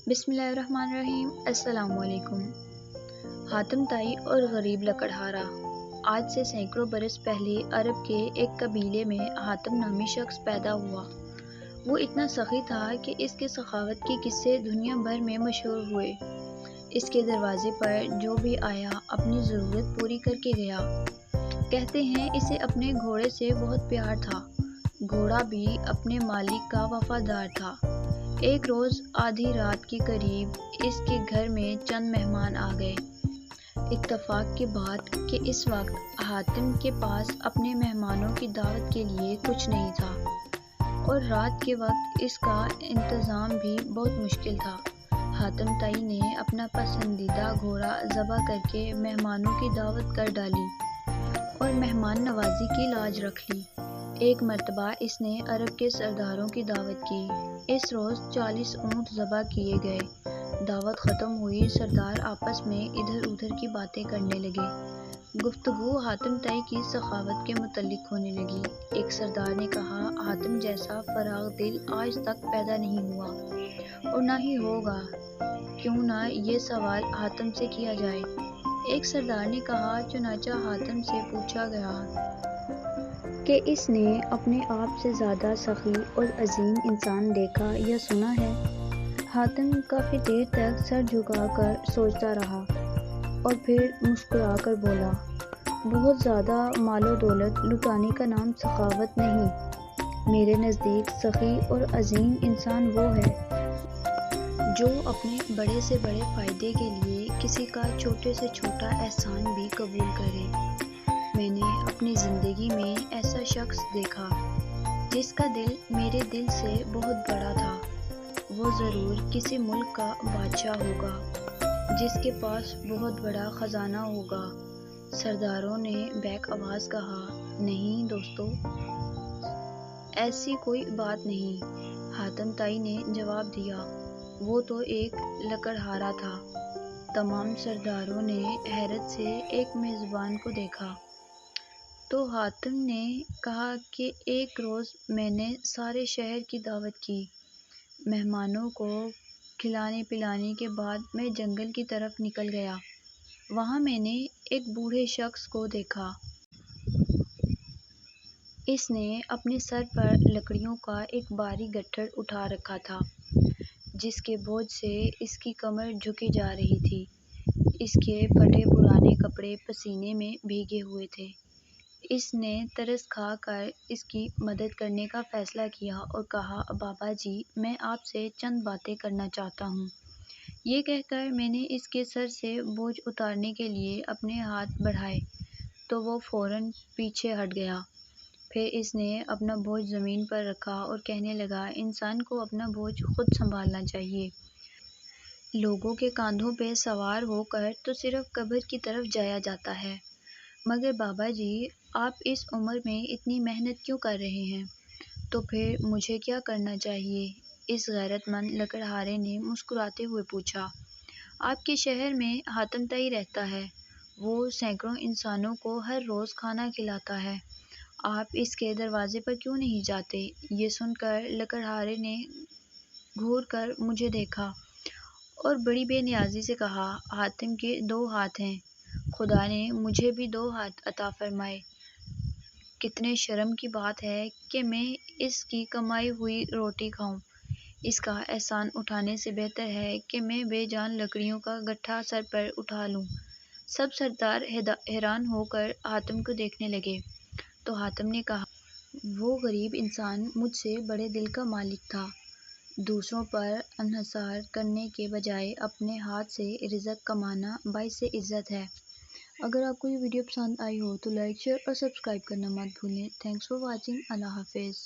بسم اللہ الرحمن الرحیم۔ السلام علیکم۔ حاتم طائی اور غریب لکڑہارا۔ آج سے سینکڑوں برس پہلے عرب کے ایک قبیلے میں حاتم نامی شخص پیدا ہوا۔ وہ اتنا سخی تھا کہ اس کے سخاوت کے قصے دنیا بھر میں مشہور ہوئے۔ اس کے دروازے پر جو بھی آیا اپنی ضرورت پوری کر کے گیا۔ کہتے ہیں اسے اپنے گھوڑے سے بہت پیار تھا۔ گھوڑا بھی اپنے مالک کا وفادار تھا۔ ایک روز آدھی رات کے قریب اس کے گھر میں چند مہمان آ گئے۔ اتفاق کی بات کہ اس وقت حاتم کے پاس اپنے مہمانوں کی دعوت کے لیے کچھ نہیں تھا اور رات کے وقت اس کا انتظام بھی بہت مشکل تھا۔ حاتم طائی نے اپنا پسندیدہ گھوڑا ذبح کر کے مہمانوں کی دعوت کر ڈالی اور مہمان نوازی کی لاج رکھ لی۔ ایک مرتبہ اس نے عرب کے سرداروں کی دعوت کی۔ اس روز 40 اونٹ ذبح کیے گئے۔ دعوت ختم ہوئی، سردار آپس میں ادھر ادھر کی باتیں کرنے لگے۔ گفتگو حاتم طائی کی سخاوت کے متعلق ہونے لگی۔ ایک سردار نے کہا، حاتم جیسا فراخ دل آج تک پیدا نہیں ہوا اور نہ ہی ہوگا، کیوں نہ یہ سوال حاتم سے کیا جائے۔ ایک سردار نے کہا، چنانچہ حاتم سے پوچھا گیا کہ اس نے اپنے آپ سے زیادہ سخی اور عظیم انسان دیکھا یا سنا ہے؟ حاتم کافی دیر تک سر جھکا کر سوچتا رہا اور پھر مسکرا کر بولا، بہت زیادہ مال و دولت لٹانے کا نام سخاوت نہیں۔ میرے نزدیک سخی اور عظیم انسان وہ ہے جو اپنے بڑے سے بڑے فائدے کے لیے کسی کا چھوٹے سے چھوٹا احسان بھی قبول کرے۔ میں نے اپنی زندگی میں ایسا شخص دیکھا جس کا دل میرے دل سے بہت بڑا تھا۔ وہ ضرور کسی ملک کا بادشاہ ہوگا جس کے پاس بہت بڑا خزانہ ہوگا۔ سرداروں نے بیک آواز کہا، نہیں دوستو، ایسی کوئی بات نہیں۔ حاتم طائی نے جواب دیا، وہ تو ایک لکڑہارا تھا۔ تمام سرداروں نے حیرت سے ایک میزبان کو دیکھا۔ تو حاتم نے کہا کہ ایک روز میں نے سارے شہر کی دعوت کی۔ مہمانوں کو کھلانے پلانے کے بعد میں جنگل کی طرف نکل گیا۔ وہاں میں نے ایک بوڑھے شخص کو دیکھا۔ اس نے اپنے سر پر لکڑیوں کا ایک بھاری گٹھڑ اٹھا رکھا تھا جس کے بوجھ سے اس کی کمر جھکی جا رہی تھی۔ اس کے پھٹے پرانے کپڑے پسینے میں بھیگے ہوئے تھے۔ اس نے ترس کھا کر اس کی مدد کرنے کا فیصلہ کیا اور کہا، بابا جی، میں آپ سے چند باتیں کرنا چاہتا ہوں۔ یہ کہہ کر میں نے اس کے سر سے بوجھ اتارنے کے لیے اپنے ہاتھ بڑھائے تو وہ فوراً پیچھے ہٹ گیا۔ پھر اس نے اپنا بوجھ زمین پر رکھا اور کہنے لگا، انسان کو اپنا بوجھ خود سنبھالنا چاہیے۔ لوگوں کے کاندھوں پہ سوار ہو کر تو صرف قبر کی طرف جایا جاتا ہے۔ مگر بابا جی، آپ اس عمر میں اتنی محنت کیوں کر رہے ہیں؟ تو پھر مجھے کیا کرنا چاہیے؟ اس غیرت مند لکڑہارے نے مسکراتے ہوئے پوچھا۔ آپ کے شہر میں حاتم طائی رہتا ہے۔ وہ سینکڑوں انسانوں کو ہر روز کھانا کھلاتا ہے۔ آپ اس کے دروازے پر کیوں نہیں جاتے؟ یہ سن کر لکڑہارے نے گھور کر مجھے دیکھا اور بڑی بے نیازی سے کہا، حاتم کے 2 ہاتھ ہیں، خدا نے مجھے بھی 2 ہاتھ عطا فرمائے۔ کتنے شرم کی بات ہے کہ میں اس کی کمائی ہوئی روٹی کھاؤں۔ اس کا احسان اٹھانے سے بہتر ہے کہ میں بے جان لکڑیوں کا گٹھا سر پر اٹھا لوں۔ سب سردار حیران ہو کر حاتم کو دیکھنے لگے۔ تو حاتم نے کہا، وہ غریب انسان مجھ سے بڑے دل کا مالک تھا۔ دوسروں پر انحصار کرنے کے بجائے اپنے ہاتھ سے رزق کمانا باعث عزت ہے۔ اگر آپ کو یہ ویڈیو پسند آئی ہو تو لائک، شیئر اور سبسکرائب کرنا مت بھولیں۔ Thanks for watching. اللہ حافظ۔